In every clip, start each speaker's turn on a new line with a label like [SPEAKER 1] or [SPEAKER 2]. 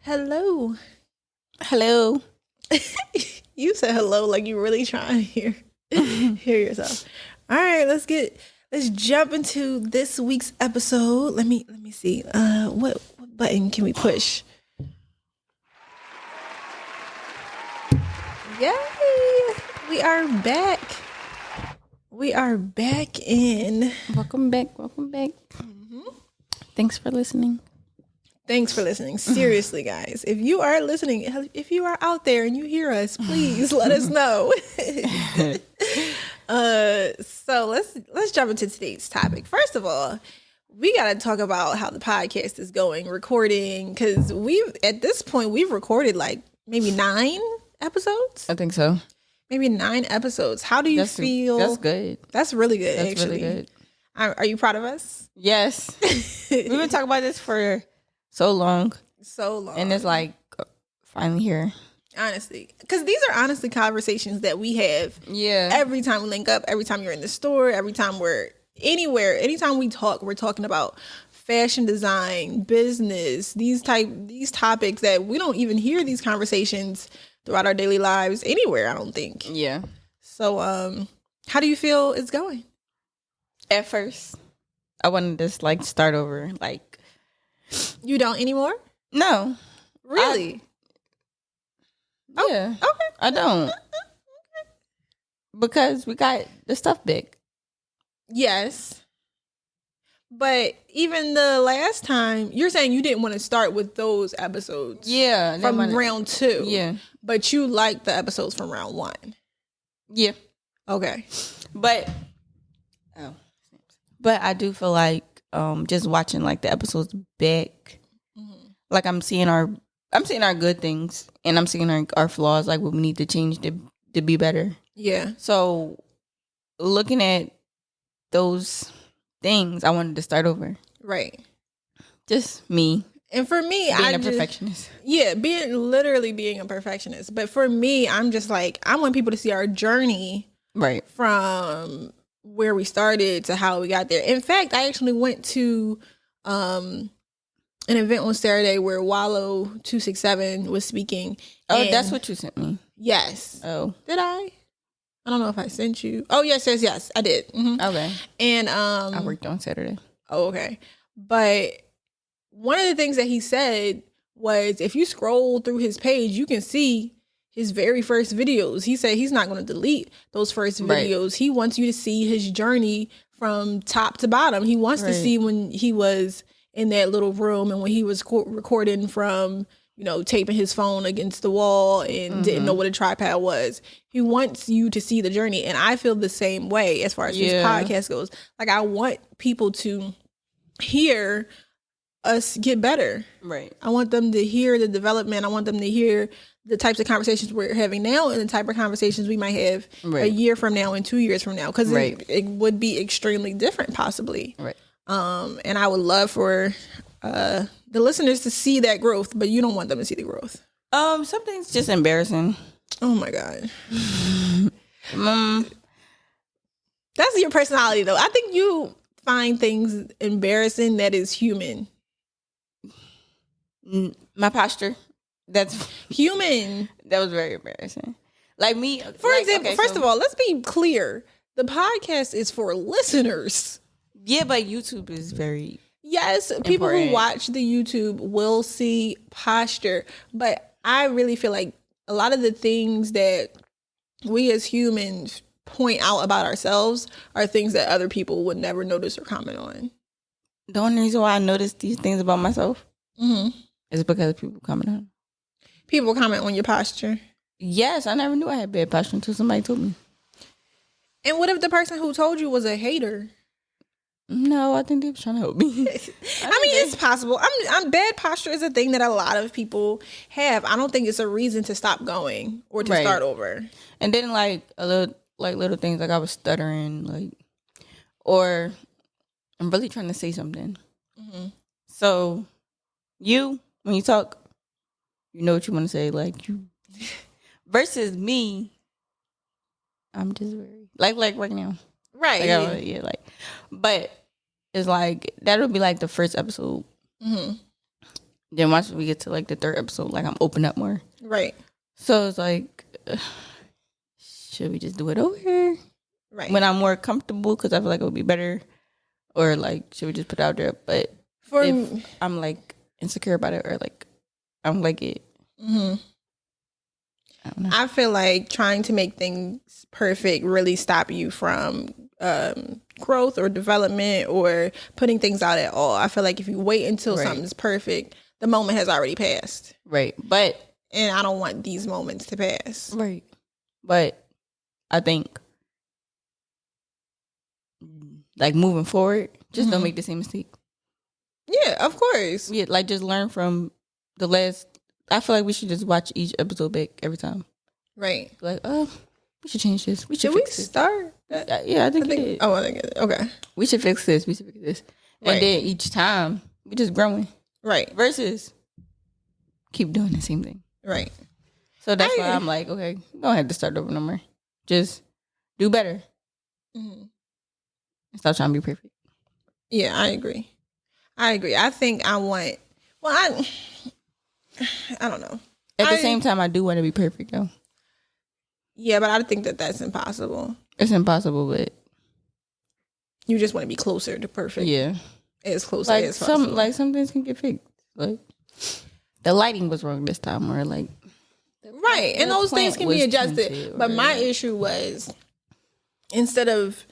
[SPEAKER 1] Hello.
[SPEAKER 2] Hello.
[SPEAKER 1] You said hello like you really trying to hear yourself. All right, let's jump into this week's episode. Let me see. What button can we push? Yay! We are back. We are back in.
[SPEAKER 2] Welcome back. Thanks for listening.
[SPEAKER 1] Thanks for listening. Seriously, guys. If you are listening, if you are out there and you hear us, please let us know. So let's jump into today's topic. First of all, we got to talk about how the podcast is going, recording, because at this point we've recorded like maybe 9 episodes.
[SPEAKER 2] I think so.
[SPEAKER 1] Maybe 9 episodes. How do you feel?
[SPEAKER 2] That's good.
[SPEAKER 1] That's really good.
[SPEAKER 2] That's
[SPEAKER 1] actually.
[SPEAKER 2] really good.
[SPEAKER 1] Are you proud of us?
[SPEAKER 2] Yes. We've been talking about this for so long. And it's like finally here.
[SPEAKER 1] Honestly. Because these are honestly conversations that we have.
[SPEAKER 2] Yeah.
[SPEAKER 1] Every time we link up, every time you're in the store, every time we're anywhere, anytime we talk, we're talking about fashion design, business, these topics that we don't even hear these conversations throughout our daily lives anywhere, I don't think.
[SPEAKER 2] Yeah.
[SPEAKER 1] So, how do you feel it's going?
[SPEAKER 2] At first, I wanted to like start over. Like,
[SPEAKER 1] you don't anymore?
[SPEAKER 2] No.
[SPEAKER 1] Really?
[SPEAKER 2] Yeah.
[SPEAKER 1] Okay.
[SPEAKER 2] I don't. Because we got the stuff back.
[SPEAKER 1] Yes. But even the last time, you're saying you didn't want to start with those episodes.
[SPEAKER 2] Yeah.
[SPEAKER 1] From round 2.
[SPEAKER 2] Yeah.
[SPEAKER 1] But you liked the episodes from round 1.
[SPEAKER 2] Yeah.
[SPEAKER 1] Okay.
[SPEAKER 2] But I do feel like just watching like the episodes back, like I'm seeing our good things and I'm seeing our flaws, like what we need to change to be better.
[SPEAKER 1] Yeah.
[SPEAKER 2] So looking at those things, I wanted to start over.
[SPEAKER 1] Right.
[SPEAKER 2] Just me.
[SPEAKER 1] And for me,
[SPEAKER 2] being a perfectionist.
[SPEAKER 1] Yeah, being a perfectionist. But for me, I'm just like, I want people to see our journey.
[SPEAKER 2] Right.
[SPEAKER 1] From where we started to how we got there. In fact, I actually went to an event on Saturday where Wallow 267 was speaking.
[SPEAKER 2] Oh, that's what you sent me.
[SPEAKER 1] Yes.
[SPEAKER 2] Oh.
[SPEAKER 1] Did I? I don't know if I sent you. Oh, yes, I did. Mm-hmm.
[SPEAKER 2] Okay.
[SPEAKER 1] And
[SPEAKER 2] I worked on Saturday.
[SPEAKER 1] Oh, okay. But one of the things that he said was if you scroll through his page, you can see his very first videos. He said he's not going to delete those first videos. Right. He wants you to see his journey from top to bottom. He wants to see when he was in that little room and when he was recording from, taping his phone against the wall and didn't know what a tripod was. He wants you to see the journey. And I feel the same way as far as this podcast goes. Like, I want people to hear us get better.
[SPEAKER 2] Right.
[SPEAKER 1] I want them to hear the development. I want them to hear the types of conversations we're having now and the type of conversations we might have a year from now and 2 years from now. Because it would be extremely different possibly.
[SPEAKER 2] Right.
[SPEAKER 1] And I would love for the listeners to see that growth, but you don't want them to see the growth.
[SPEAKER 2] Something's just embarrassing.
[SPEAKER 1] Oh my God. That's your personality though. I think you find things embarrassing that is human.
[SPEAKER 2] My posture. That's
[SPEAKER 1] human.
[SPEAKER 2] That was very embarrassing. Like me.
[SPEAKER 1] For example, first of all, let's be clear. The podcast is for listeners.
[SPEAKER 2] Yeah, but YouTube is very
[SPEAKER 1] people who watch the YouTube will see posture. But I really feel like a lot of the things that we as humans point out about ourselves are things that other people would never notice or comment on.
[SPEAKER 2] The only reason why I notice these things about myself is because people comment on.
[SPEAKER 1] People comment on your posture?
[SPEAKER 2] Yes, I never knew I had bad posture until somebody told me.
[SPEAKER 1] And what if the person who told you was a hater?
[SPEAKER 2] No, I think they were trying to help me. I mean,
[SPEAKER 1] it's possible. I'm bad posture is a thing that a lot of people have. I don't think it's a reason to stop going or to start over.
[SPEAKER 2] And then little things like I was stuttering, or I'm really trying to say something. Mm-hmm. So when you talk, you know what you want to say, versus me, I'm just very like right now,
[SPEAKER 1] right?
[SPEAKER 2] But it's like that'll be like the first episode. Mm-hmm. Then once we get to like the third episode, like I'm open up more.
[SPEAKER 1] Right.
[SPEAKER 2] So it's like, should we just do it over?
[SPEAKER 1] Right.
[SPEAKER 2] When I'm more comfortable, because I feel like it would be better. Or like, should we just put it out there? But if I'm like insecure about it, or like I don't like it.
[SPEAKER 1] Mm-hmm.
[SPEAKER 2] I don't know.
[SPEAKER 1] I feel like trying to make things perfect really stop you from growth or development or putting things out at all. I feel like if you wait until something's perfect, the moment has already passed.
[SPEAKER 2] Right.
[SPEAKER 1] And I don't want these moments to pass.
[SPEAKER 2] Right. But I think like moving forward, just don't make the same mistake.
[SPEAKER 1] Yeah, of course.
[SPEAKER 2] Yeah, like just learn from the last. I feel like we should just watch each episode back every time.
[SPEAKER 1] Right.
[SPEAKER 2] Like, oh, we should change this.
[SPEAKER 1] Should we start?
[SPEAKER 2] Yeah, I think we did.
[SPEAKER 1] Oh, I think it. Okay.
[SPEAKER 2] We should fix this. We should fix this. Right. And then each time, we just growing.
[SPEAKER 1] Right.
[SPEAKER 2] Versus keep doing the same thing.
[SPEAKER 1] Right.
[SPEAKER 2] So that's why I'm like, okay, don't have to start over no more. Just do better. Mm-hmm. Stop trying to be perfect.
[SPEAKER 1] Yeah, I agree. I think I want. Well, I don't know.
[SPEAKER 2] At the same time, I do want to be perfect, though.
[SPEAKER 1] Yeah, but I think that's impossible.
[SPEAKER 2] It's impossible, but
[SPEAKER 1] you just want to be closer to perfect.
[SPEAKER 2] Yeah,
[SPEAKER 1] as close
[SPEAKER 2] like
[SPEAKER 1] as possible.
[SPEAKER 2] Some things can get fixed. Like the lighting was wrong this time, or like
[SPEAKER 1] right, and those things can be adjusted. But my issue was instead of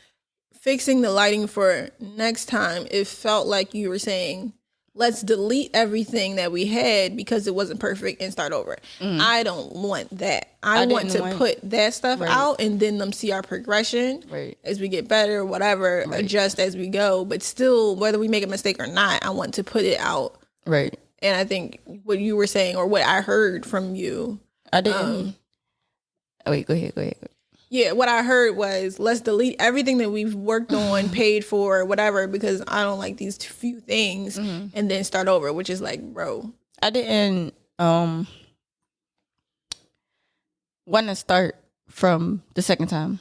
[SPEAKER 1] fixing the lighting for next time, it felt like you were saying, let's delete everything that we had because it wasn't perfect and start over. I don't want that. I want to put that stuff out and then them see our progression as we get better, whatever, adjust as we go. But still, whether we make a mistake or not, I want to put it out.
[SPEAKER 2] Right.
[SPEAKER 1] And I think what you were saying or what I heard from you.
[SPEAKER 2] I didn't. Wait, go ahead.
[SPEAKER 1] Yeah, what I heard was let's delete everything that we've worked on, paid for, whatever, because I don't like these few things, and then start over, which is like, bro.
[SPEAKER 2] I didn't want to start from the second time.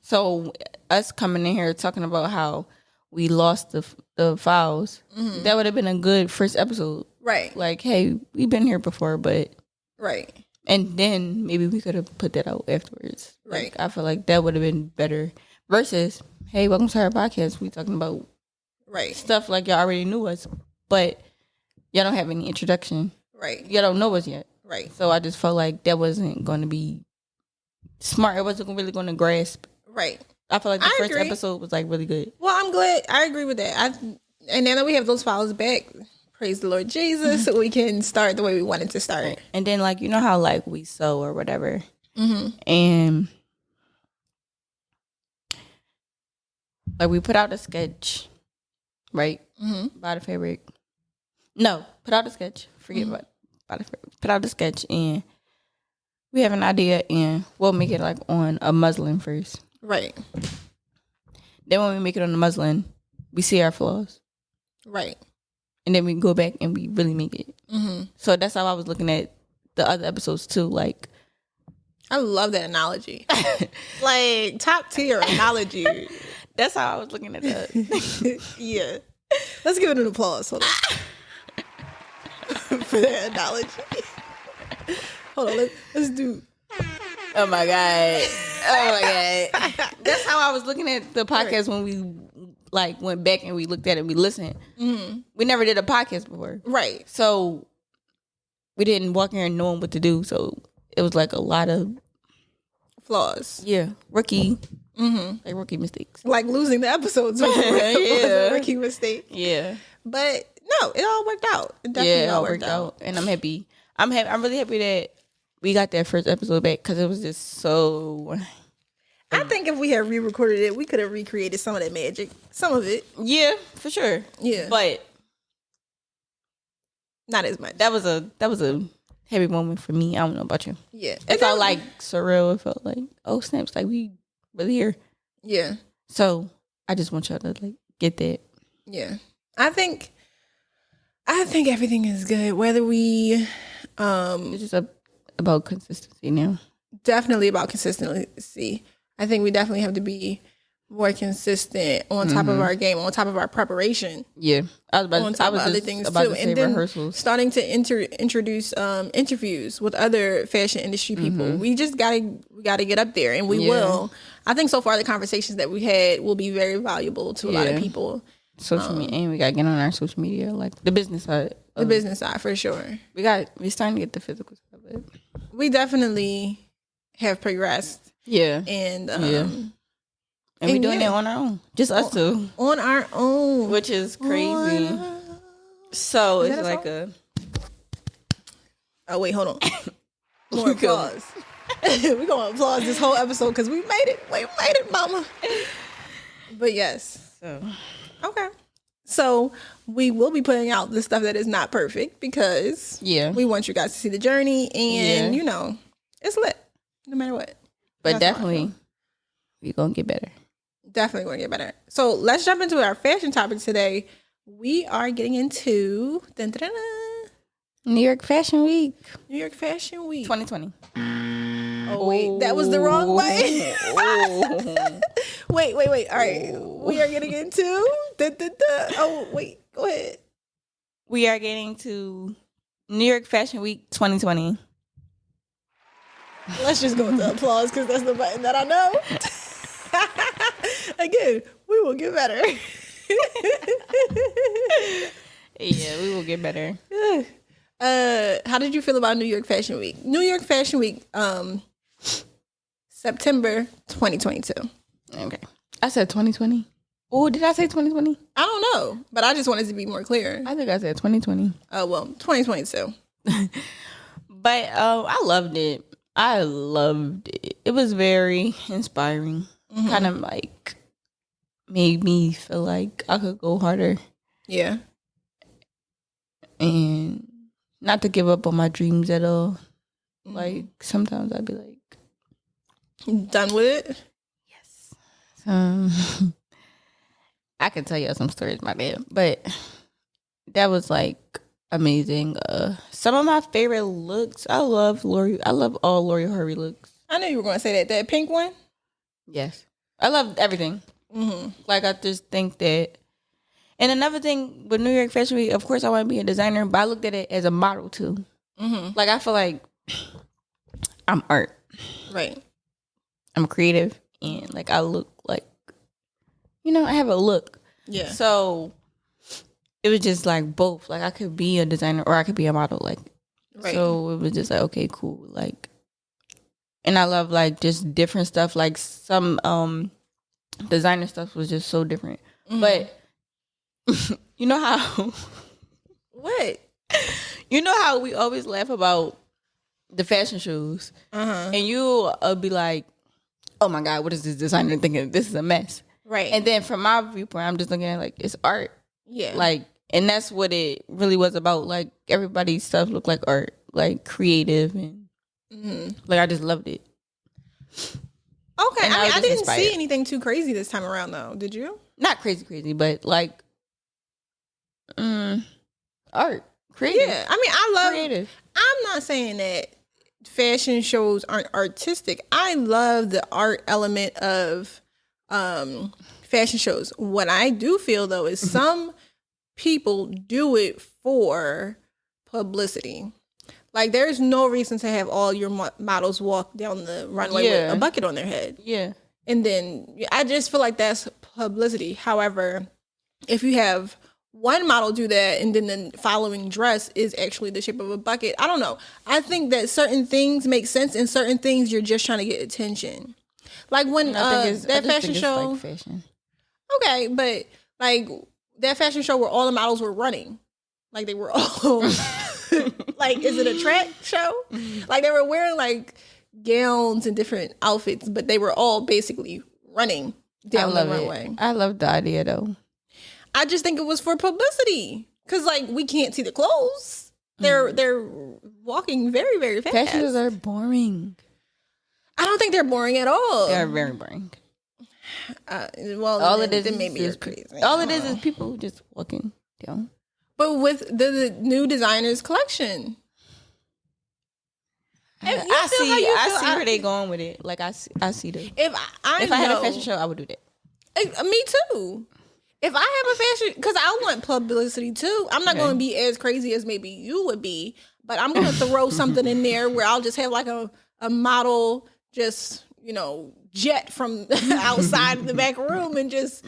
[SPEAKER 2] So us coming in here talking about how we lost the files, that would have been a good first episode.
[SPEAKER 1] Right.
[SPEAKER 2] Like, hey, we've been here before, but...
[SPEAKER 1] Right.
[SPEAKER 2] And then maybe we could have put that out afterwards.
[SPEAKER 1] Right.
[SPEAKER 2] Like, I feel like that would have been better. Versus, hey, welcome to our podcast. We talking about stuff like y'all already knew us, but y'all don't have any introduction.
[SPEAKER 1] Right.
[SPEAKER 2] Y'all don't know us yet.
[SPEAKER 1] Right.
[SPEAKER 2] So I just felt like that wasn't going to be smart. It wasn't really going to grasp.
[SPEAKER 1] Right.
[SPEAKER 2] I feel like the first episode was like really good.
[SPEAKER 1] Well, I'm glad. I agree with that. And now that we have those files back, praise the Lord Jesus, so we can start the way we wanted to start.
[SPEAKER 2] And then, like, you know how, like, we sew or whatever. And, like, we put out a sketch, right? By the fabric. No, put out a sketch. Forget about the fabric. Put out a sketch, and we have an idea, and we'll make it, like, on a muslin first.
[SPEAKER 1] Right.
[SPEAKER 2] Then when we make it on the muslin, we see our flaws.
[SPEAKER 1] Right.
[SPEAKER 2] And then we go back and we really make it. So that's how I was looking at the other episodes too. Like,
[SPEAKER 1] I love that analogy. Like, top tier analogy.
[SPEAKER 2] That's how I was looking at that.
[SPEAKER 1] Yeah. Let's give it an applause. Hold on. For that analogy. Hold on. Let's do.
[SPEAKER 2] Oh my God. That's how I was looking at the podcast when we like went back and we looked at it and we listened. We never did a podcast before.
[SPEAKER 1] Right.
[SPEAKER 2] So we didn't walk in here knowing what to do. So it was like a lot of
[SPEAKER 1] flaws.
[SPEAKER 2] Yeah. Rookie. Like rookie mistakes.
[SPEAKER 1] Like losing the episodes. Was a rookie mistake.
[SPEAKER 2] Yeah.
[SPEAKER 1] But no, it all worked out. It definitely all worked out.
[SPEAKER 2] And I'm happy. I'm really happy that we got that first episode back because it was just so...
[SPEAKER 1] I think if we had re-recorded it, we could have recreated some of that magic. Some of it.
[SPEAKER 2] Yeah, for sure. Yeah. But
[SPEAKER 1] not as much.
[SPEAKER 2] That was a heavy moment for me. I don't know about you.
[SPEAKER 1] Yeah.
[SPEAKER 2] It felt like surreal. It felt like, oh snaps, like we really here.
[SPEAKER 1] Yeah.
[SPEAKER 2] So I just want y'all to like get that.
[SPEAKER 1] Yeah. I think everything is good. Whether we
[SPEAKER 2] it's just about consistency now.
[SPEAKER 1] Definitely about consistency. I think we definitely have to be more consistent on top of our game, on top of our preparation.
[SPEAKER 2] Yeah, I was about to,
[SPEAKER 1] other things too, and then
[SPEAKER 2] rehearsals.
[SPEAKER 1] Starting to introduce interviews with other fashion industry people. We just gotta get up there, and we will. I think so far the conversations that we had will be very valuable to a lot of people.
[SPEAKER 2] Social media, and we gotta get on our social media, like the business side.
[SPEAKER 1] The business side for sure.
[SPEAKER 2] We're starting to get the physical stuff.
[SPEAKER 1] We definitely have progressed.
[SPEAKER 2] Yeah,
[SPEAKER 1] and
[SPEAKER 2] and we're doing it on our own. Just us two.
[SPEAKER 1] On our own.
[SPEAKER 2] Which is crazy. So it's like a...
[SPEAKER 1] Oh, wait, hold on. More applause. We're going to applaud this whole episode because we made it. We made it, mama. But yes. Okay. So we will be putting out the stuff that is not perfect because we want you guys to see the journey. And, it's lit no matter what.
[SPEAKER 2] But definitely, we're going to get better.
[SPEAKER 1] Definitely going to get better. So let's jump into our fashion topic today. We are getting into
[SPEAKER 2] New York Fashion Week.
[SPEAKER 1] New York Fashion Week
[SPEAKER 2] 2020.
[SPEAKER 1] Oh wait, that was the wrong way. Wait. All right, we are getting into Oh wait, go ahead.
[SPEAKER 2] We are getting to New York Fashion Week 2020.
[SPEAKER 1] Let's just go with the applause because that's the button that I know. Again, we will get better.
[SPEAKER 2] Yeah, we will get better.
[SPEAKER 1] How did you feel about New York Fashion Week? New York Fashion Week, September 2022.
[SPEAKER 2] Okay. I said 2020. Oh, did I say 2020?
[SPEAKER 1] I don't know, but I just wanted to be more clear.
[SPEAKER 2] I think I said 2020.
[SPEAKER 1] Oh, well, 2022.
[SPEAKER 2] But I loved it. It was very inspiring. Kind of like made me feel like I could go harder.
[SPEAKER 1] Yeah.
[SPEAKER 2] And not to give up on my dreams at all. Like sometimes I'd be like,
[SPEAKER 1] done with it?
[SPEAKER 2] Yes. I can tell you some stories about that, but that was like amazing. Some of my favorite looks. I love all Lori Harvey looks.
[SPEAKER 1] I knew you were going to say that pink one.
[SPEAKER 2] Yes, I love everything. Like I just think that. And another thing with New York Fashion Week, of course, I want to be a designer, but I looked at it as a model too. Like I feel like I'm art,
[SPEAKER 1] right?
[SPEAKER 2] I'm creative, and like I look like, I have a look. Yeah. So it was just like both. Like I could be a designer or I could be a model. Like, right. So it was just like, okay, cool. Like, and I love like just different stuff. Like some designer stuff was just so different. But you know how
[SPEAKER 1] what?
[SPEAKER 2] You know how we always laugh about the fashion shows, and you'll be like, "Oh my God, what is this designer thinking? This is a mess." Right. And then from my viewpoint, I'm just looking at it like it's art. Yeah. Like, and that's what it really was about. Like everybody's stuff looked like art, like creative, and like I just loved it.
[SPEAKER 1] Okay, I didn't see anything too crazy this time around, though. Did you?
[SPEAKER 2] Not crazy, but like art, creative.
[SPEAKER 1] Yeah, I mean, I love creative. I'm not saying that fashion shows aren't artistic. I love the art element of fashion shows. What I do feel though is some people do it for publicity. Like there's no reason to have all your models walk down the runway with a bucket on their head. Yeah. And then I just feel like that's publicity. However, if you have one model do that and then the following dress is actually the shape of a bucket, I don't know. I think that certain things make sense and certain things you're just trying to get attention. Like when that fashion show. Like fashion. Okay, but like that fashion show where all the models were running. Like they were all like, is it a track show? Like they were wearing like gowns and different outfits, but they were all basically running down the runway.
[SPEAKER 2] I love the idea though.
[SPEAKER 1] I just think it was for publicity because like we can't see the clothes. They're walking very, very fast.
[SPEAKER 2] Fashions are boring.
[SPEAKER 1] I don't think they're boring at all.
[SPEAKER 2] They're very boring.
[SPEAKER 1] Well, all it is maybe crazy.
[SPEAKER 2] All it is people just walking down.
[SPEAKER 1] But with the new designers collection,
[SPEAKER 2] I see where they going with it. Like I see the.
[SPEAKER 1] If I
[SPEAKER 2] had a fashion show, I would do that.
[SPEAKER 1] Me too. If I have a fashion, because I want publicity too. I'm not going to be as crazy as maybe you would be, but I'm going to throw something in there where I'll just have like a model just, jet from outside of the back room and just,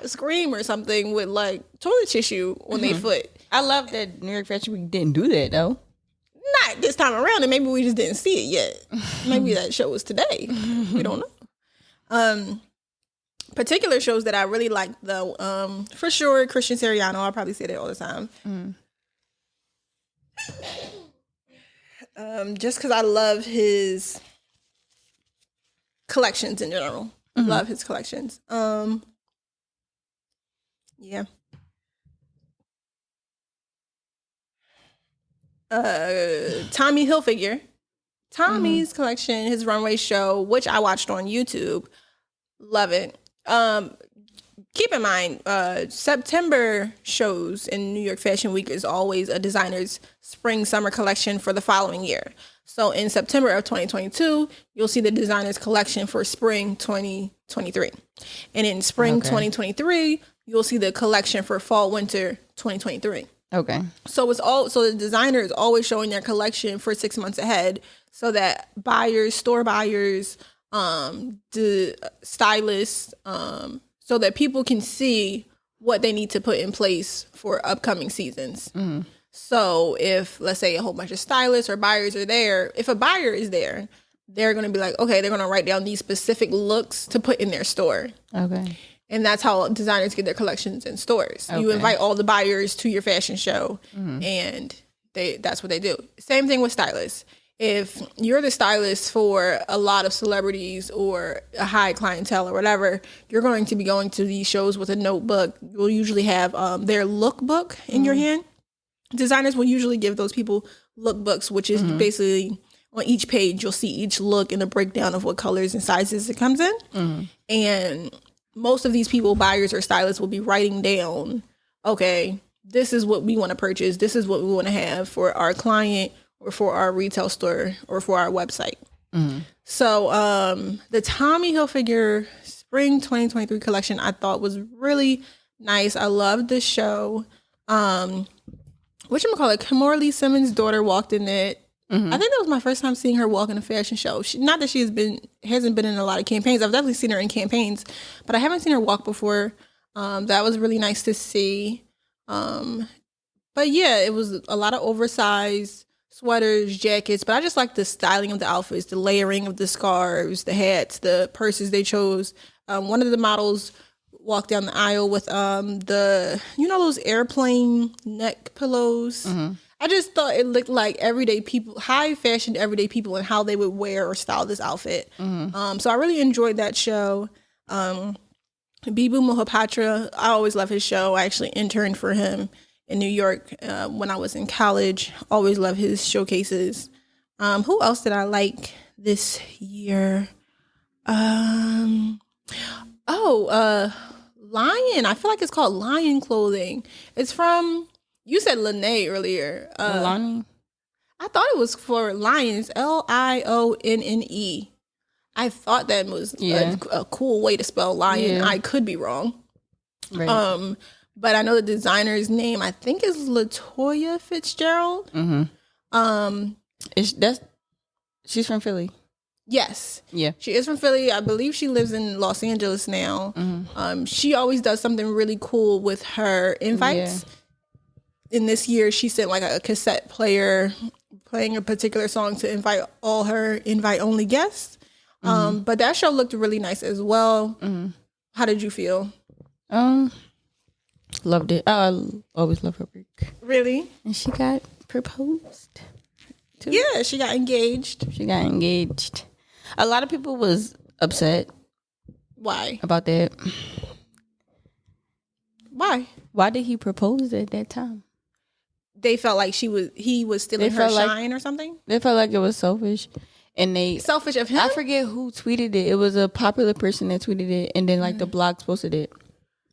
[SPEAKER 1] scream or something with like toilet tissue on their foot.
[SPEAKER 2] I love that New York Fashion Week didn't do that though.
[SPEAKER 1] Not this time around, and maybe we just didn't see it yet. Maybe that show was today. We don't know. Particular shows that I really like though, for sure, Christian Siriano. I'll probably say that all the time. Just because I love his collections in general. Love his collections. Yeah. Tommy Hilfiger. Tommy's collection, his runway show, which I watched on YouTube. Love it. Keep in mind, September shows in New York Fashion Week is always a designer's spring summer collection for the following year. So in September of 2022, you'll see the designer's collection for spring 2023. And in spring 2023, you'll see the collection for fall winter 2023.
[SPEAKER 2] Okay.
[SPEAKER 1] So the designer is always showing their collection for 6 months ahead so that store buyers, the stylists, so that people can see what they need to put in place for upcoming seasons. So if, let's say, a whole bunch of stylists or buyers are there, if a buyer is there, they're going to be like, okay, they're going to write down these specific looks to put in their store. Okay. And that's how designers get their collections in stores. Okay. You invite all the buyers to your fashion show, and that's what they do. Same thing with stylists. If you're the stylist for a lot of celebrities or a high clientele or whatever, you're going to be going to these shows with a notebook. You'll usually have their lookbook in your hand. Designers will usually give those people lookbooks, which is basically on each page, you'll see each look and a breakdown of what colors and sizes it comes in. And most of these people, buyers or stylists, will be writing down, okay, this is what we want to purchase. This is what we want to have for our client or for our retail store or for our website. So the Tommy Hilfiger Spring 2023 collection I thought was really nice. I loved the show. Whatchamacallit, Kimberly Simmons' daughter walked in it. I think that was my first time seeing her walk in a fashion show. Not that hasn't been in a lot of campaigns. I've definitely seen her in campaigns, but I haven't seen her walk before. That was really nice to see. But yeah, it was a lot of oversized sweaters, jackets, but I just like the styling of the outfits, the layering of the scarves, the hats, the purses they chose. One of the models walked down the aisle with those airplane neck pillows. I just thought it looked like everyday people, high fashion everyday people, and how they would wear or style this outfit. So I really enjoyed that show. Bibu Mohapatra, I always love his show. I actually interned for him in New York when I was in college. Always love his showcases. Who else did I like this year? Lion. I feel like it's called Lion Clothing. It's from, you said Lene earlier.
[SPEAKER 2] Lonnie?
[SPEAKER 1] I thought it was for Lions, Lionne. I thought that was a cool way to spell lion. I could be wrong. Right. But I know the designer's name, I think, is Latoia Fitzgerald.
[SPEAKER 2] She's from Philly.
[SPEAKER 1] Yes.
[SPEAKER 2] Yeah.
[SPEAKER 1] She is from Philly. I believe she lives in Los Angeles now. She always does something really cool with her invites. In this year, she sent like a cassette player playing a particular song to invite all her invite-only guests. But that show looked really nice as well. How did you feel?
[SPEAKER 2] Loved it. I always love her work.
[SPEAKER 1] Really?
[SPEAKER 2] And she got proposed to.
[SPEAKER 1] Yeah, she got engaged.
[SPEAKER 2] A lot of people was upset.
[SPEAKER 1] Why?
[SPEAKER 2] About that.
[SPEAKER 1] Why?
[SPEAKER 2] Why did he propose at that time?
[SPEAKER 1] They felt like he was stealing her shine or something?
[SPEAKER 2] They felt like it was selfish. And
[SPEAKER 1] selfish of him?
[SPEAKER 2] I forget who tweeted it. It was a popular person that tweeted it, and then like the blogs posted it.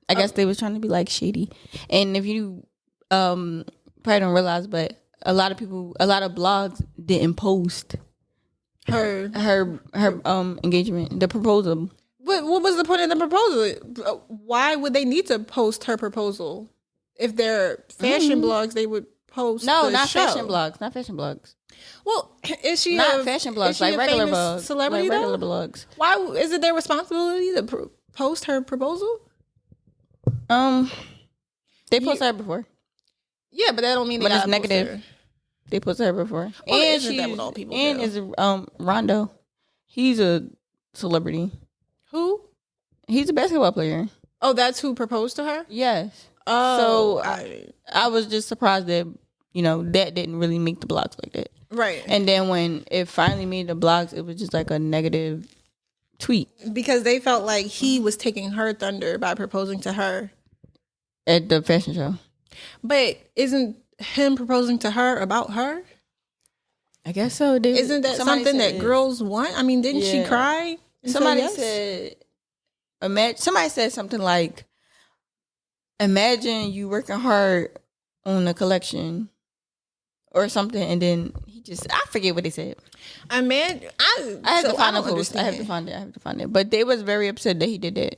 [SPEAKER 2] I guess they was trying to be like shady. And if you probably don't realize, but a lot of blogs didn't post her engagement, the proposal.
[SPEAKER 1] But what was the point of the proposal? Why would they need to post her proposal? If they're fashion blogs, they would post.
[SPEAKER 2] No,
[SPEAKER 1] the
[SPEAKER 2] not
[SPEAKER 1] show.
[SPEAKER 2] fashion blogs. Not fashion blogs.
[SPEAKER 1] Well, is she
[SPEAKER 2] not fashion blogs? Like regular blogs.
[SPEAKER 1] Celebrity,
[SPEAKER 2] like regular blogs.
[SPEAKER 1] Why is it their responsibility to post her proposal?
[SPEAKER 2] They posted her before.
[SPEAKER 1] Yeah, but that don't mean.
[SPEAKER 2] But it's negative. They posted her before.
[SPEAKER 1] Well, and isn't that what all people do?
[SPEAKER 2] Is Rondo. He's a celebrity.
[SPEAKER 1] Who?
[SPEAKER 2] He's a basketball player.
[SPEAKER 1] Oh, that's who proposed to her?
[SPEAKER 2] Yes.
[SPEAKER 1] Oh,
[SPEAKER 2] so I was just surprised that, that didn't really make the blogs like that.
[SPEAKER 1] Right.
[SPEAKER 2] And then when it finally made the blogs, it was just like a negative tweet.
[SPEAKER 1] Because they felt like he was taking her thunder by proposing to her.
[SPEAKER 2] At the fashion show.
[SPEAKER 1] But isn't him proposing to her about her?
[SPEAKER 2] I guess so.
[SPEAKER 1] Isn't that something that girls want? I mean, didn't she cry?
[SPEAKER 2] Somebody said something like, imagine you working hard on a collection or something, and then I forget what they said.
[SPEAKER 1] I
[SPEAKER 2] have to find the post. I have to find it. But they was very upset that he did that.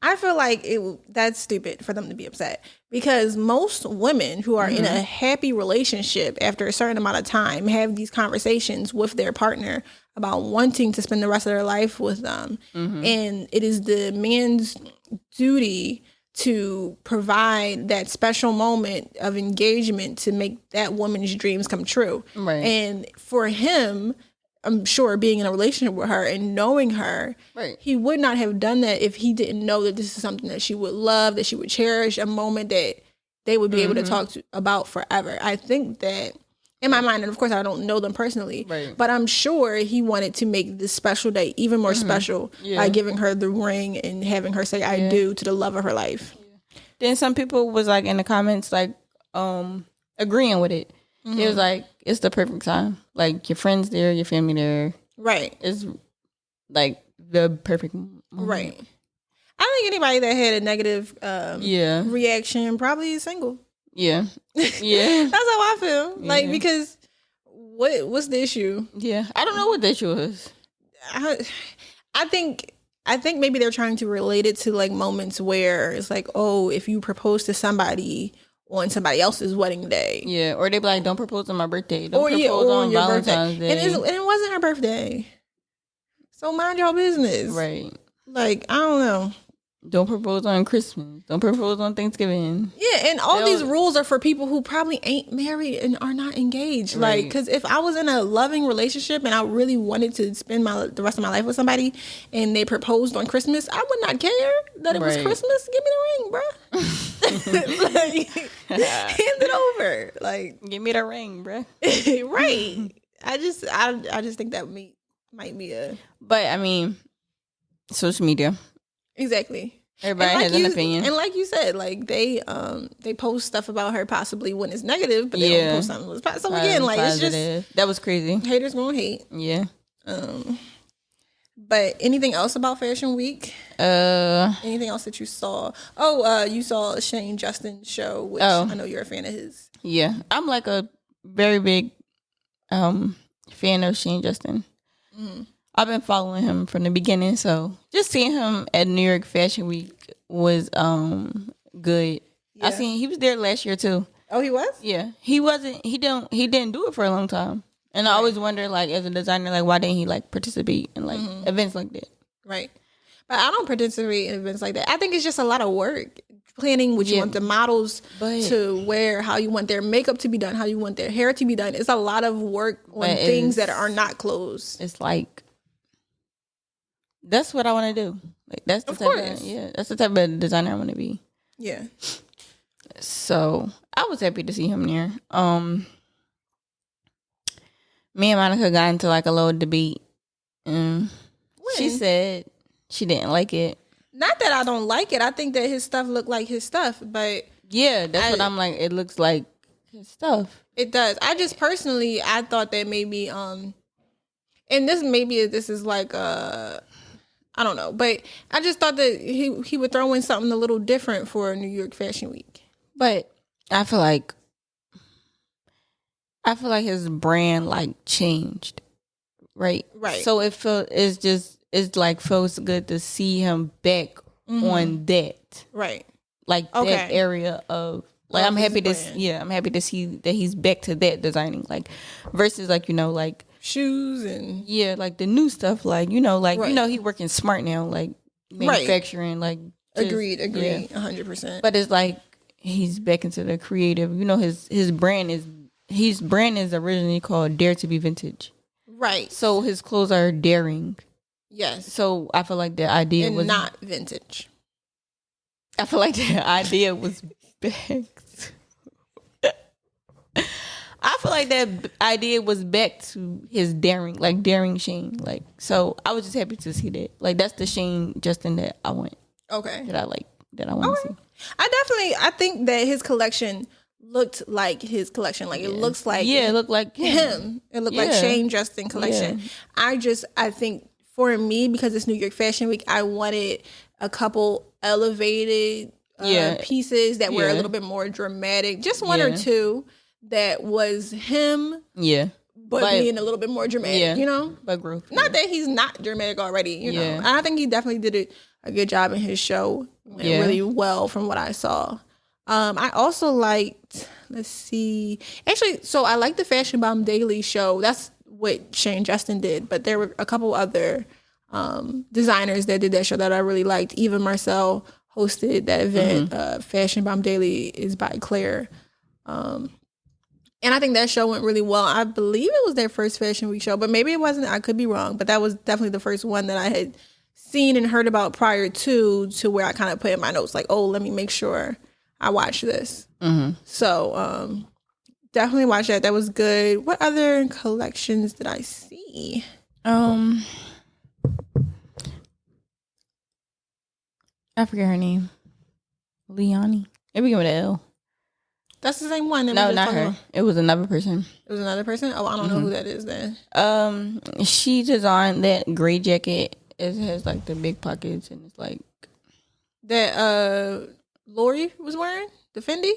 [SPEAKER 1] I feel like that's stupid for them to be upset, because most women who are in a happy relationship after a certain amount of time have these conversations with their partner about wanting to spend the rest of their life with them. And it is the man's duty to provide that special moment of engagement to make that woman's dreams come true. Right. And for him, I'm sure, being in a relationship with her and knowing her, right, he would not have done that if he didn't know that this is something that she would love, that she would cherish, a moment that they would be able to talk about forever. I think that, in my mind, and of course I don't know them personally, but I'm sure he wanted to make this special day even more special by giving her the ring and having her say I do to the love of her life.
[SPEAKER 2] Then some people was like in the comments like agreeing with it. It was like, it's the perfect time. Like, your friends there, your family there.
[SPEAKER 1] Right.
[SPEAKER 2] It's like the perfect moment.
[SPEAKER 1] Right. I think anybody that had a negative reaction probably is single.
[SPEAKER 2] Yeah. Yeah.
[SPEAKER 1] That's how I feel. Yeah. Like, because what's the issue?
[SPEAKER 2] Yeah. I don't know what the issue is.
[SPEAKER 1] I think maybe they're trying to relate it to like moments where it's like, oh, if you propose to somebody on somebody else's wedding day.
[SPEAKER 2] Yeah, or they be like, don't propose on my birthday. Don't propose on
[SPEAKER 1] your
[SPEAKER 2] Valentine's
[SPEAKER 1] birthday.
[SPEAKER 2] Day.
[SPEAKER 1] And it wasn't her birthday. So mind your business.
[SPEAKER 2] Right.
[SPEAKER 1] Like, I don't know.
[SPEAKER 2] Don't propose on Christmas. Don't propose on Thanksgiving.
[SPEAKER 1] Yeah, and all these rules are for people who probably ain't married and are not engaged. Right. Like, because if I was in a loving relationship and I really wanted to spend the rest of my life with somebody and they proposed on Christmas, I would not care that it was Christmas. Give me the ring, bruh. Like, hand it over. Like,
[SPEAKER 2] give me the ring, bruh.
[SPEAKER 1] Right. I just think that might be a.
[SPEAKER 2] But I mean, social media.
[SPEAKER 1] Exactly.
[SPEAKER 2] Everybody has an opinion.
[SPEAKER 1] And like you said, like they post stuff about her possibly when it's negative, but they don't post something that's positive. So again, like positive. It's just
[SPEAKER 2] that was crazy.
[SPEAKER 1] Haters gonna hate.
[SPEAKER 2] Yeah.
[SPEAKER 1] But anything else about Fashion Week? Anything else that you saw? Oh, you saw Shane Justin's show, which I know you're a fan of his.
[SPEAKER 2] Yeah. I'm like a very big fan of Shane Justin. Mm-hmm. I've been following him from the beginning, so just seeing him at New York Fashion Week was good. Yeah. He was there last year too.
[SPEAKER 1] Oh, he was?
[SPEAKER 2] Yeah. He didn't do it for a long time. And I always wonder, like, as a designer, like, why didn't he like participate in like events like that?
[SPEAKER 1] Right. But I don't participate in events like that. I think it's just a lot of work. Planning what you want the models to wear, how you want their makeup to be done, how you want their hair to be done. It's a lot of work on things that are not clothes.
[SPEAKER 2] It's like, that's what I want to do. Like, that's the that's the type of designer I want to be.
[SPEAKER 1] Yeah.
[SPEAKER 2] So I was happy to see him there. Me and Monica got into like a little debate. She said she didn't like it.
[SPEAKER 1] Not that I don't like it. I think that his stuff looked like his stuff, but
[SPEAKER 2] yeah, that's what I'm like. It looks like his stuff.
[SPEAKER 1] It does. I just personally, I thought that maybe, and this is like I don't know, but I just thought that he would throw in something a little different for New York Fashion Week.
[SPEAKER 2] But I feel like his brand like changed, right?
[SPEAKER 1] Right.
[SPEAKER 2] So it's it's like feels good to see him back on that.
[SPEAKER 1] Right.
[SPEAKER 2] Like that area of like I'm happy to see that he's back to that designing. Like versus like, like
[SPEAKER 1] shoes and
[SPEAKER 2] like the new stuff, like, he working smart now, like manufacturing, like just,
[SPEAKER 1] agreed 100%.
[SPEAKER 2] But it's like he's back into the creative. His brand is originally called Dare to be Vintage.
[SPEAKER 1] Right.
[SPEAKER 2] So his clothes are daring.
[SPEAKER 1] Yes.
[SPEAKER 2] So I feel like the idea was
[SPEAKER 1] not vintage.
[SPEAKER 2] I feel like the idea was back. I feel like that idea was back to his daring Shane. Like, so I was just happy to see that. Like, that's the Shane Justin that I want.
[SPEAKER 1] Okay.
[SPEAKER 2] That I want to see.
[SPEAKER 1] I think that his collection looked like his collection. Like, it looks like.
[SPEAKER 2] Yeah, it looked like
[SPEAKER 1] him. It looked like Shane Justin collection. Yeah. I think for me, because it's New York Fashion Week, I wanted a couple elevated pieces that were a little bit more dramatic. Just one or two that was him. Yeah. But being a little bit more dramatic,
[SPEAKER 2] But growth.
[SPEAKER 1] Not that he's not dramatic already, you know. And I think he definitely did a good job in his show. Went really well from what I saw. I also liked, let's see. Actually, so I liked the Fashion Bomb Daily show. That's what Shane Justin did. But there were a couple other designers that did that show that I really liked. Eva Marcel hosted that event. Fashion Bomb Daily is by Claire. And I think that show went really well. I believe it was their first Fashion Week show, but maybe it wasn't. I could be wrong. But that was definitely the first one that I had seen and heard about prior to where I kind of put in my notes, like, oh, let me make sure I watch this. So definitely watch that. That was good. What other collections did I see?
[SPEAKER 2] I forget her name. Leonie. It began with an L.
[SPEAKER 1] That's the same one.
[SPEAKER 2] No, not her. About. It was another person.
[SPEAKER 1] It was another person? Oh, I don't know who that is then.
[SPEAKER 2] She designed that gray jacket. It has like the big pockets and it's like
[SPEAKER 1] that Lori was wearing? The Fendi?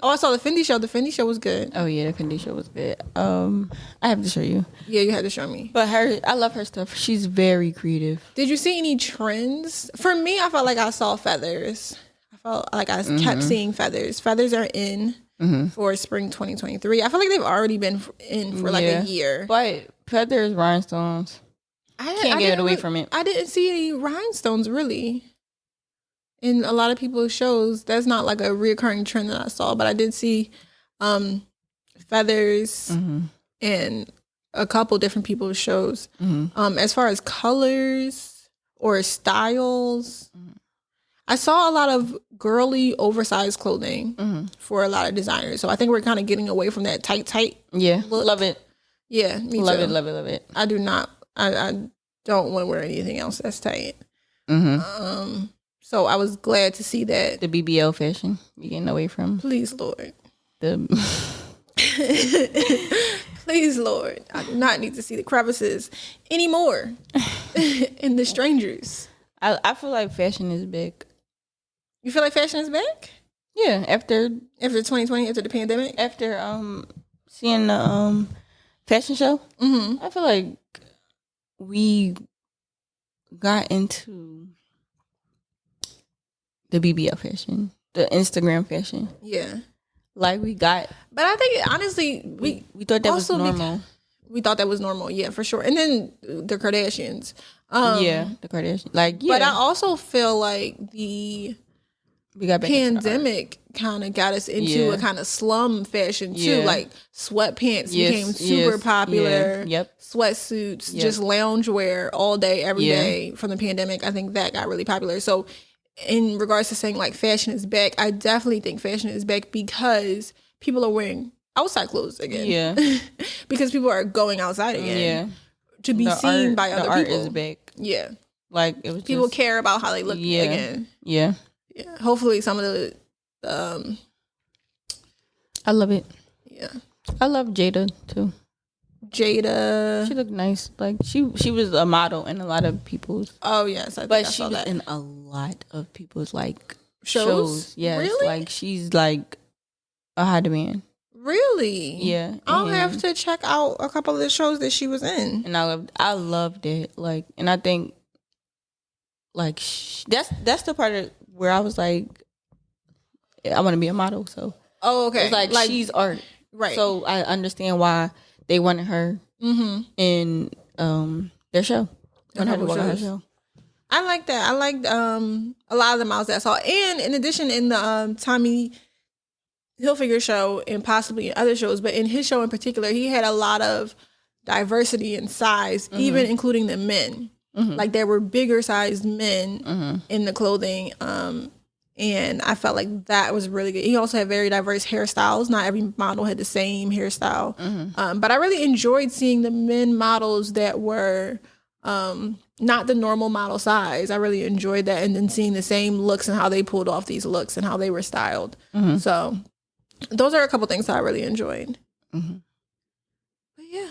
[SPEAKER 1] Oh, I saw the Fendi show. The Fendi show was good.
[SPEAKER 2] Oh yeah, the Fendi show was good. I have to show you.
[SPEAKER 1] Yeah, you had to show me.
[SPEAKER 2] But I love her stuff. She's very creative.
[SPEAKER 1] Did you see any trends? For me, I felt like I saw feathers. I felt like I kept seeing feathers. Feathers are in for spring 2023. I feel like they've already been in for like a year.
[SPEAKER 2] But feathers, rhinestones. I can't get away from it.
[SPEAKER 1] I didn't see any rhinestones really in a lot of people's shows. That's not like a reoccurring trend that I saw, but I did see feathers in a couple different people's shows. As far as colors or styles, I saw a lot of girly, oversized clothing for a lot of designers. So I think we're kind of getting away from that tight look.
[SPEAKER 2] Love it.
[SPEAKER 1] Yeah, me
[SPEAKER 2] love
[SPEAKER 1] too.
[SPEAKER 2] Love it.
[SPEAKER 1] I do not. I don't want to wear anything else that's tight. So I was glad to see that.
[SPEAKER 2] The BBL fashion you're getting away from.
[SPEAKER 1] Please, Lord. Please, Lord. I do not need to see the crevices anymore in the strangers.
[SPEAKER 2] I feel like fashion is back.
[SPEAKER 1] You feel like fashion is back?
[SPEAKER 2] Yeah, after
[SPEAKER 1] 2020, after the pandemic?
[SPEAKER 2] After seeing the fashion show, I feel like we got into the BBL fashion, the Instagram fashion.
[SPEAKER 1] Yeah.
[SPEAKER 2] Like we got.
[SPEAKER 1] But I think, honestly, we
[SPEAKER 2] thought that was normal.
[SPEAKER 1] We thought that was normal, yeah, for sure. And then the Kardashians.
[SPEAKER 2] The Kardashians.
[SPEAKER 1] But I also feel like the pandemic kind of got us into a kind of slum fashion too. Like sweatpants became super popular.
[SPEAKER 2] Yep.
[SPEAKER 1] Sweatsuits, just loungewear all day, every day from the pandemic. I think that got really popular. So in regards to saying like fashion is back, I definitely think fashion is back because people are wearing outside clothes again. Yeah. Because people are going outside again. Yeah. To be seen by other people.
[SPEAKER 2] The art is back.
[SPEAKER 1] Yeah.
[SPEAKER 2] Like it was
[SPEAKER 1] people care about how they look again.
[SPEAKER 2] Yeah.
[SPEAKER 1] Yeah. Hopefully some of the
[SPEAKER 2] I love it.
[SPEAKER 1] Yeah.
[SPEAKER 2] I love Jada too.
[SPEAKER 1] Jada.
[SPEAKER 2] She looked nice. Like she was a model in a lot of people's.
[SPEAKER 1] Oh yes,
[SPEAKER 2] but she was in a lot of people's like
[SPEAKER 1] shows.
[SPEAKER 2] Yes,
[SPEAKER 1] really?
[SPEAKER 2] Like she's like a high demand.
[SPEAKER 1] Really?
[SPEAKER 2] Yeah.
[SPEAKER 1] I'll have to check out a couple of the shows that she was in.
[SPEAKER 2] And I loved it. Like, and I think like that's the part of where I was like, I want to be a model. So
[SPEAKER 1] okay.
[SPEAKER 2] It's like she's art,
[SPEAKER 1] right?
[SPEAKER 2] So I understand why they wanted her in their show. Her show.
[SPEAKER 1] I like that. I liked a lot of the models that I saw, and in addition, in the Tommy Hilfiger show and possibly in other shows, but in his show in particular, he had a lot of diversity in size, even including the men. Like there were bigger sized men in the clothing. And I felt like that was really good. He also had very diverse hairstyles. Not every model had the same hairstyle. But I really enjoyed seeing the men models that were not the normal model size. I really enjoyed that. And then seeing the same looks and how they pulled off these looks and how they were styled. So those are a couple things that I really enjoyed. But yeah.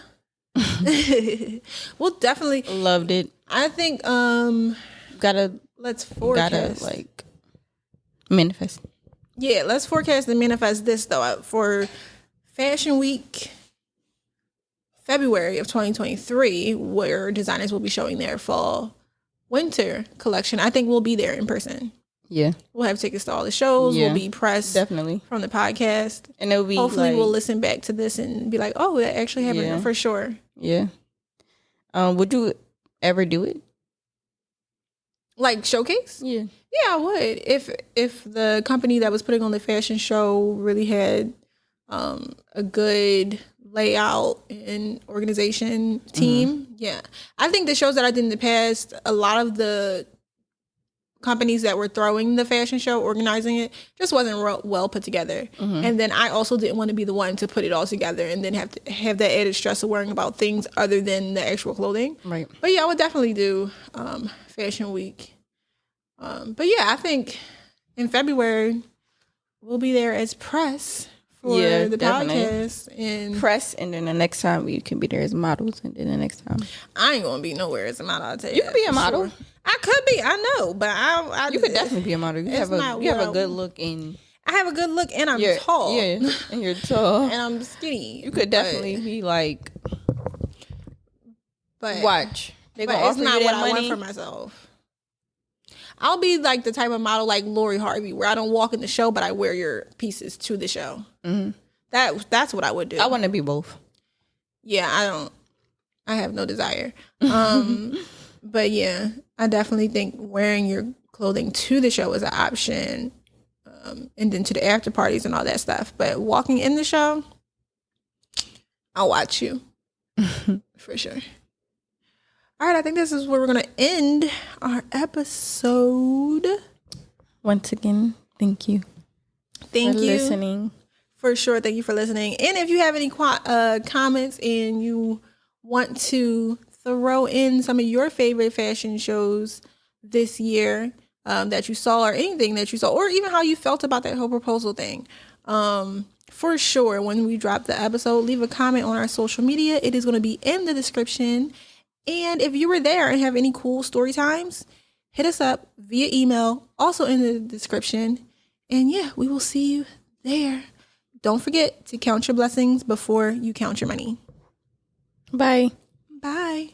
[SPEAKER 1] We'll definitely.
[SPEAKER 2] Loved it.
[SPEAKER 1] I think let's forecast.
[SPEAKER 2] Gotta like manifest.
[SPEAKER 1] Yeah, let's forecast and manifest this though. For Fashion Week February of 2023, where designers will be showing their fall winter collection. I think we'll be there in person.
[SPEAKER 2] Yeah.
[SPEAKER 1] We'll have tickets to all the shows.
[SPEAKER 2] Yeah,
[SPEAKER 1] we'll be pressed
[SPEAKER 2] definitely
[SPEAKER 1] from the podcast.
[SPEAKER 2] And it'll be
[SPEAKER 1] hopefully we'll listen back to this and be like, oh, that actually happened for sure.
[SPEAKER 2] Yeah. Would you ever do it?
[SPEAKER 1] Like showcase?
[SPEAKER 2] Yeah.
[SPEAKER 1] Yeah, I would. If the company that was putting on the fashion show really had a good layout and organization team. Yeah. I think the shows that I did in the past, a lot of the companies that were throwing the fashion show, organizing it, just wasn't well put together. And then I also didn't want to be the one to put it all together and then have to have that added stress of worrying about things other than the actual clothing.
[SPEAKER 2] Right.
[SPEAKER 1] But yeah, I would definitely do Fashion Week. But yeah, I think in February we'll be there as press for the podcast and
[SPEAKER 2] press, and then the next time we can be there as models, and then the next time
[SPEAKER 1] I ain't gonna be nowhere as a model. I'll tell you.
[SPEAKER 2] You could be a model.
[SPEAKER 1] Sure. I could be. I know, but I
[SPEAKER 2] you could definitely be a model. You have a good look in.
[SPEAKER 1] I have a good look, and I'm tall.
[SPEAKER 2] Yeah, and you're tall,
[SPEAKER 1] and I'm skinny.
[SPEAKER 2] You could definitely be like.
[SPEAKER 1] But
[SPEAKER 2] watch.
[SPEAKER 1] But it's not what I want for myself. I'll be like the type of model like Lori Harvey, where I don't walk in the show, but I wear your pieces to the show. That's what I would do.
[SPEAKER 2] I want to be both.
[SPEAKER 1] Yeah, I have no desire. But yeah, I definitely think wearing your clothing to the show is an option. And then to the after parties and all that stuff. But walking in the show, I'll watch you. For sure. All right, I think this is where we're going to end our episode.
[SPEAKER 2] Once again, thank you.
[SPEAKER 1] Thank you
[SPEAKER 2] for listening.
[SPEAKER 1] For sure, thank you for listening. And if you have any comments and you want to throw in some of your favorite fashion shows this year that you saw, or anything that you saw, or even how you felt about that whole proposal thing, for sure, when we drop the episode, leave a comment on our social media. It is going to be in the description. And if you were there and have any cool story times, hit us up via email, also in the description. And yeah, we will see you there. Don't forget to count your blessings before you count your money.
[SPEAKER 2] Bye.
[SPEAKER 1] Bye.